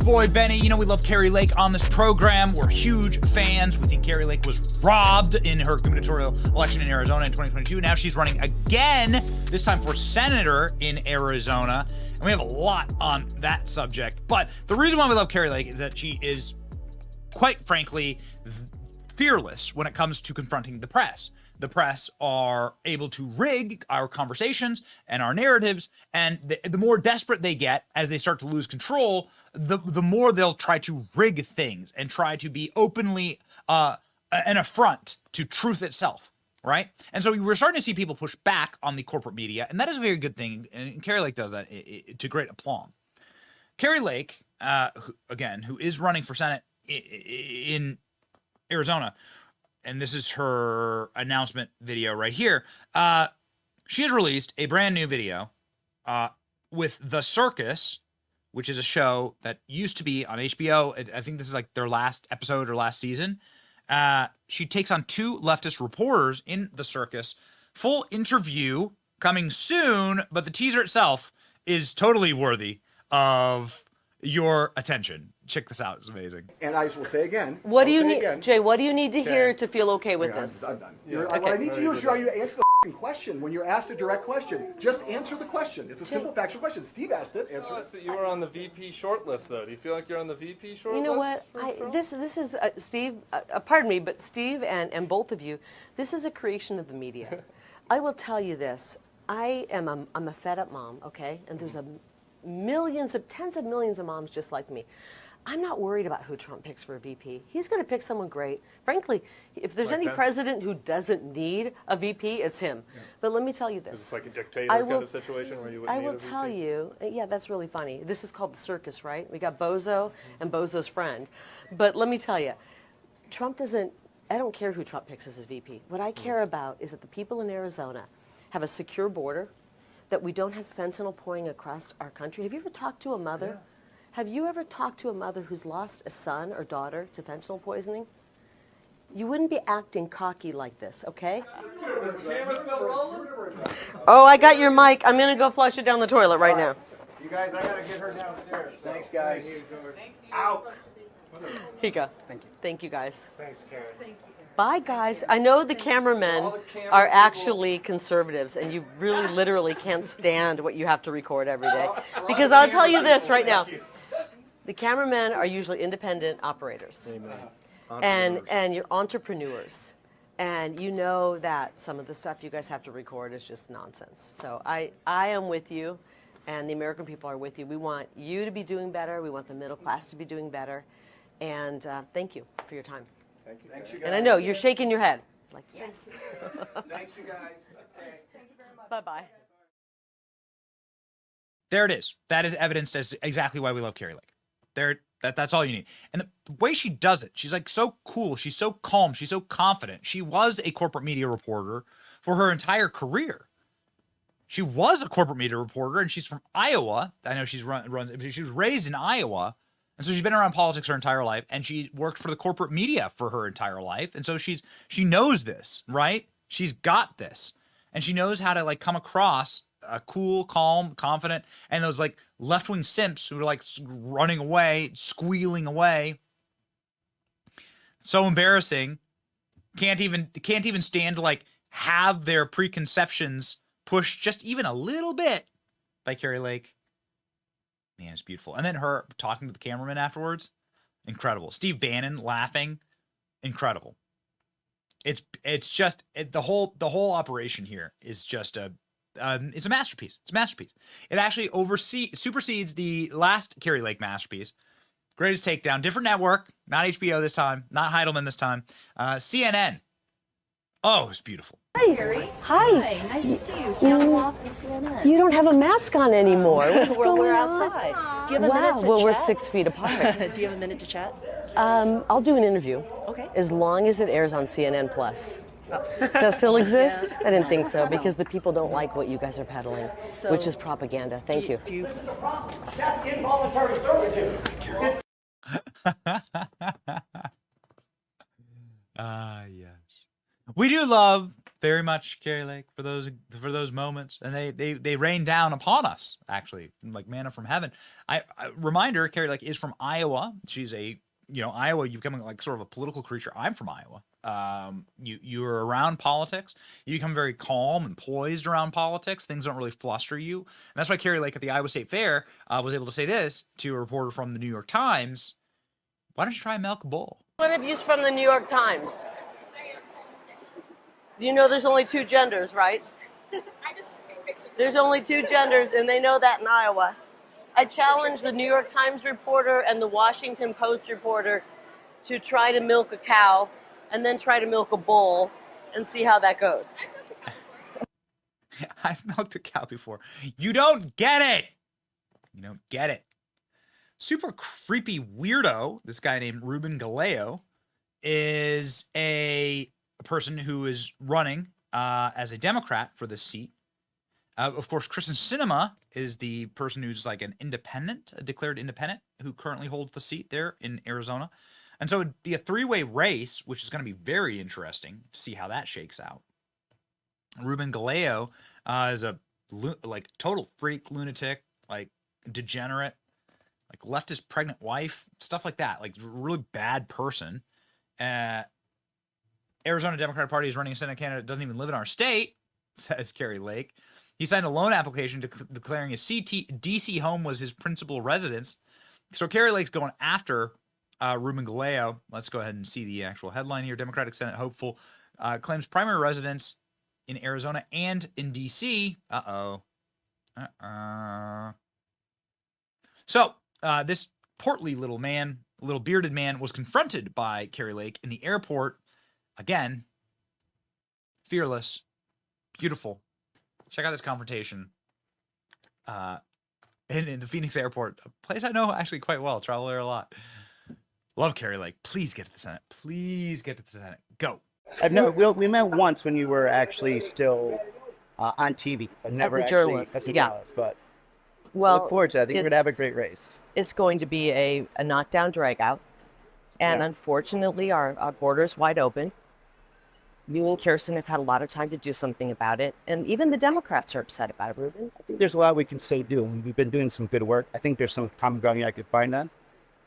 boy Benny. You know we love Kari Lake on this program. We're huge fans. We think Kari Lake was robbed in her gubernatorial election in Arizona in 2022. Now she's running again, this time for senator in Arizona. And we have a lot on that subject. But the reason why we love Kari Lake is that she is, quite frankly, fearless when it comes to confronting the press. The press are able to rig our conversations and our narratives, and the more desperate they get as they start to lose control, the more they'll try to rig things and try to be openly an affront to truth itself, right? And so we're starting to see people push back on the corporate media, and that is a very good thing, and Kari Lake does that to great aplomb. Kari Lake, who is running for Senate in Arizona, and this is her announcement video right here. She has released a brand new video with The Circus, which is a show that used to be on HBO. I think this is like their last episode or last season. She takes on two leftist reporters in The Circus. Full interview coming soon, but the teaser itself is totally worthy of your attention. Check this out. It's amazing. And I will say again. What do you need, Jay? What do you need to hear to feel okay with this? I'm done. What I need you to do is you answer the question. When you're asked a direct question, just answer the question. It's a simple, factual question. Steve asked it. Answer it. You were on the VP shortlist, though. Do you feel like you're on the VP shortlist? You know what? This is Steve. Pardon me, but Steve and both of you, this is a creation of the media. I will tell you this. I'm a fed up mom. Okay, and there's tens of millions of moms just like me. I'm not worried about who Trump picks for a VP. He's going to pick someone great. Frankly, if there's any president who doesn't need a VP, it's him. Yeah. But let me tell you this. It's like a dictator kind of situation where you wouldn't need a VP? I will tell you, yeah, that's really funny. This is called The Circus, right? We got Bozo and Bozo's friend. But let me tell you, I don't care who Trump picks as his VP. What I care about is that the people in Arizona have a secure border, that we don't have fentanyl pouring across our country. Have you ever talked to a mother? Yes. Have you ever talked to a mother who's lost a son or daughter to fentanyl poisoning? You wouldn't be acting cocky like this, okay? Oh, I got your mic. I'm going to go flush it down the toilet right now. You guys, I got to get her downstairs. Thanks, guys. Out. Here you go. Thank you. Thank you, guys. Thanks, Karen. Thank you. Bye, guys. I know the cameramen are actually conservatives, and you really literally can't stand what you have to record every day. Because I'll tell you this right now. The cameramen are usually independent operators. Amen. And you're entrepreneurs. And you know that some of the stuff you guys have to record is just nonsense. So I am with you, and the American people are with you. We want you to be doing better. We want the middle class to be doing better. And thank you for your time. Thank you. Thanks, you guys. And I know you're shaking your head. Like, yes. Thanks, you guys. Okay. Thank you very much. Bye-bye. There it is. That is evidenced as exactly why we love Kari Lake. That's all you need. And the way she does it, she's like so cool. She's so calm. She's so confident. She was a corporate media reporter for her entire career. She was a corporate media reporter, and she's from Iowa. I know she was raised in Iowa. And so she's been around politics her entire life, and she worked for the corporate media for her entire life. And so she knows this, right? She's got this. And she knows how to like come across cool, calm, confident, and those like left-wing simps who are like running away, squealing away. So embarrassing. Can't even stand to like have their preconceptions pushed just even a little bit by Kari Lake. Man, it's beautiful. And then her talking to the cameraman afterwards, incredible. Steve Bannon laughing, incredible. It's just the whole operation here is just it's a masterpiece. It's a masterpiece. It actually supersedes the last Kari Lake masterpiece. Greatest Takedown, different network, not HBO this time, not Heidelman this time. CNN. Oh, it's beautiful. Hi. Kari. Hi. Nice to see you. Count off and CNN. You don't have a mask on anymore. What's going we're on? outside. Do you have a minute to well, chat? we're 6 feet apart. Do you have a minute to chat? I'll do an interview. Okay. As long as it airs on CNN Plus. Does that still exist? I didn't think so, because the people don't like what you guys are peddling, which is propaganda. Thank you. That's involuntary servitude. Yes. We do love very much, Kari Lake, for those moments, and they rain down upon us, actually, like manna from heaven. Reminder, Kari Lake is from Iowa. She's Iowa. You become like sort of a political creature. I'm from Iowa. You're around politics. You become very calm and poised around politics. Things don't really fluster you, and that's why Kari Lake at the Iowa State Fair was able to say this to a reporter from the New York Times. Why don't you try milk a bull? One of you's from the New York Times. You know there's only 2 genders, right? I just take pictures. There's only 2 genders, and they know that in Iowa. I challenge the New York Times reporter and the Washington Post reporter to try to milk a cow and then try to milk a bull and see how that goes. I've milked a cow before. You don't get it. You don't get it. Super creepy weirdo, this guy named Ruben Gallego, is a person who is running as a Democrat for this seat. Of course, Kristen Sinema is the person who's like an independent, a declared independent, who currently holds the seat there in Arizona. And so it'd be a 3-way race, which is going to be very interesting to see how that shakes out. Ruben Gallego is a like total freak, lunatic, like degenerate, like left his pregnant wife, stuff like that, like really bad person. Arizona Democratic Party is running a Senate candidate that doesn't even live in our state, says Kari Lake. He signed a loan application declaring his DC home was his principal residence. So Kari Lake's going after Ruben Gallego. Let's go ahead and see the actual headline here. Democratic Senate hopeful claims primary residence in Arizona and in DC. So this portly little bearded man was confronted by Kari Lake in the airport. Again, fearless, beautiful. Check out this confrontation in the Phoenix airport, a place I know actually quite well. Travel there a lot. Love Kari Lake. Please get to the Senate. Please get to the Senate. Go. We met once when you were actually still on TV. As a journalist, as a yeah. journalist, but Well, look forward to it. I think we're going to have a great race. It's going to be a knockdown drag-out. And Yeah. unfortunately, our border's wide open. You and Kirsten have had a lot of time to do something about it. And even the Democrats are upset about it, Ruben. I think there's a lot we can say do. We've been doing some good work. I think there's some common ground I could find on.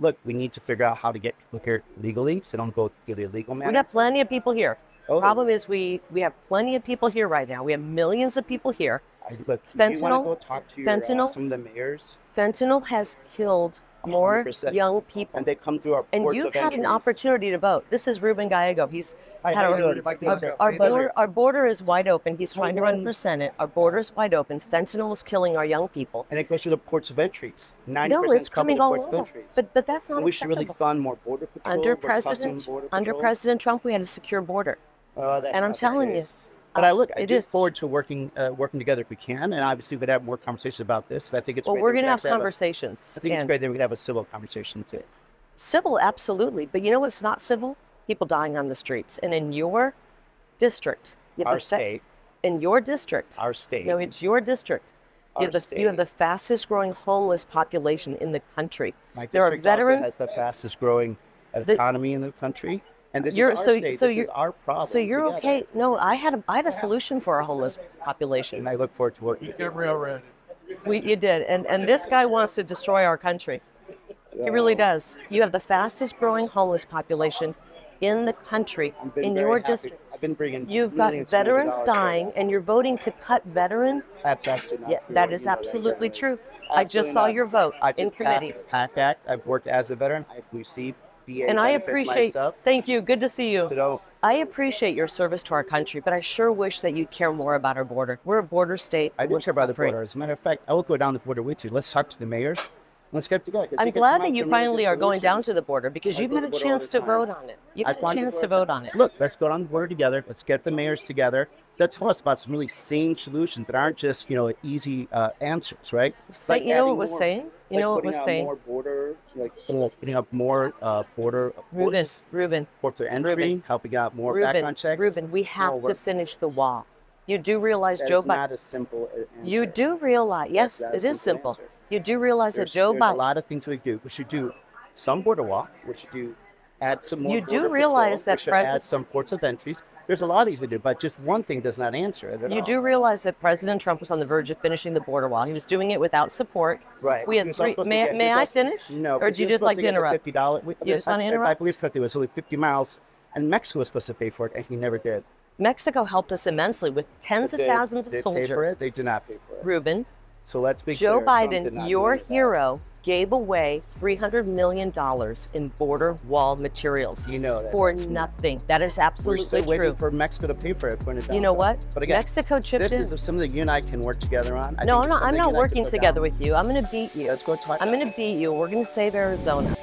Look, we need to figure out how to get people here legally, so don't go through the illegal manner. We got plenty of people here. Oh. Problem is we have plenty of people here right now. We have millions of people here. Look, you want to Fentanyl- go talk to some of the mayors, Fentanyl has killed more 100%. young people. and they come through our And ports you've of had an entries. opportunity to vote. This is Ruben Gallego. He's Hi, had how a- you doing? our border is wide open. He's trying to run for Senate. Our border is wide open. Fentanyl is killing our young people. And it goes through the ports of entries. 90% No, it's cover coming the all ports of over. entries. But that's not And we should really acceptable. fund more border patrol. Under more customs President border under patrol. President Trump, we had a secure border. That's and I'm not the telling you, case. But I look it look is. forward to working together if we can, and obviously we could have more conversations about this. I think it's Well, great we're that we going to have actually conversations. I think it's and great that we could have a civil conversation too. Civil, absolutely. But you know what's not civil? People dying on the streets. And in your district, you have Our the fa- state, in your district, our state, no, it's your district. You our have, you have state. the fastest growing homeless population in the country. My there are district also veterans- has the fastest growing economy in the country, and this You're- is our so- state. so this you're- is our problem. So you're together. okay. No, I had a solution for our homeless population. And I look forward to working. You did. And this guy wants to destroy our country. He really does. You have the fastest growing homeless population in the country, I've been in very your happy. district. I've been bringing. You've got millions and millions of veterans dollars dying, and you're voting to cut veteran. That's absolutely not Yeah, true. that is You know absolutely that. true. I just Absolutely saw not. your vote I in just committee. passed the PAC Act. I've worked as a veteran. I've received VA And I benefits appreciate, myself. thank you, good to see you. So I appreciate your service to our country, but I sure wish that you'd care more about our border. We're a border state. I do We're care about the suffering. border. As a matter of fact, I will go down the border with you. Let's talk to the mayors. Let's get together. 'cause we I'm can glad come that out you some really finally good are going down solutions. to the border because I you've go had to a the border all chance the to vote time. on it. You've I had a want to chance go to vote on it. Look, let's go down the border together. Let's get the mayors together. They'll tell us about some really sane solutions that aren't just, easy answers, right? Say, you know what was saying? You know what was saying? More border, putting up more border Ruben, ports, Ruben, ports of entry, Ruben, helping out more Ruben, background checks. Ruben, we have No, to we're- finish the wall. You do realize That's Joe Biden. not a simple answer. You do realize, yes, That's it not a is simple. answer. You do realize that There's Joe a Biden. lot of things we do. We should do some border wall. We should do add some more. You do border realize patrol. that We should President- add some ports of entries. There's a lot of things to do, but just one thing does not answer it at all. You do realize that President Trump was on the verge of finishing the border wall. He was doing it without support. Right. We He had was three. supposed to May, get- he may was I also- finish? No. Or do you just like to interrupt? $50. You just want to interrupt? I believe it was only 50 miles, and Mexico was supposed to pay for it, and he never did. Mexico helped us immensely with tens of thousands of They paid for soldiers. it. They did not pay for it. Ruben, So let's be Joe clear. Trump did Biden, not your do that. hero, gave away $300 million in border wall materials. You know that. For nothing. That is We're absolutely still waiting true. for Mexico to pay for it. When it You know what? But again, Mexico chipped this in. is something you and I can work together on. No, I'm not working together with you. I'm going to beat you. Let's go talk. I'm going to beat you. We're going to save Arizona.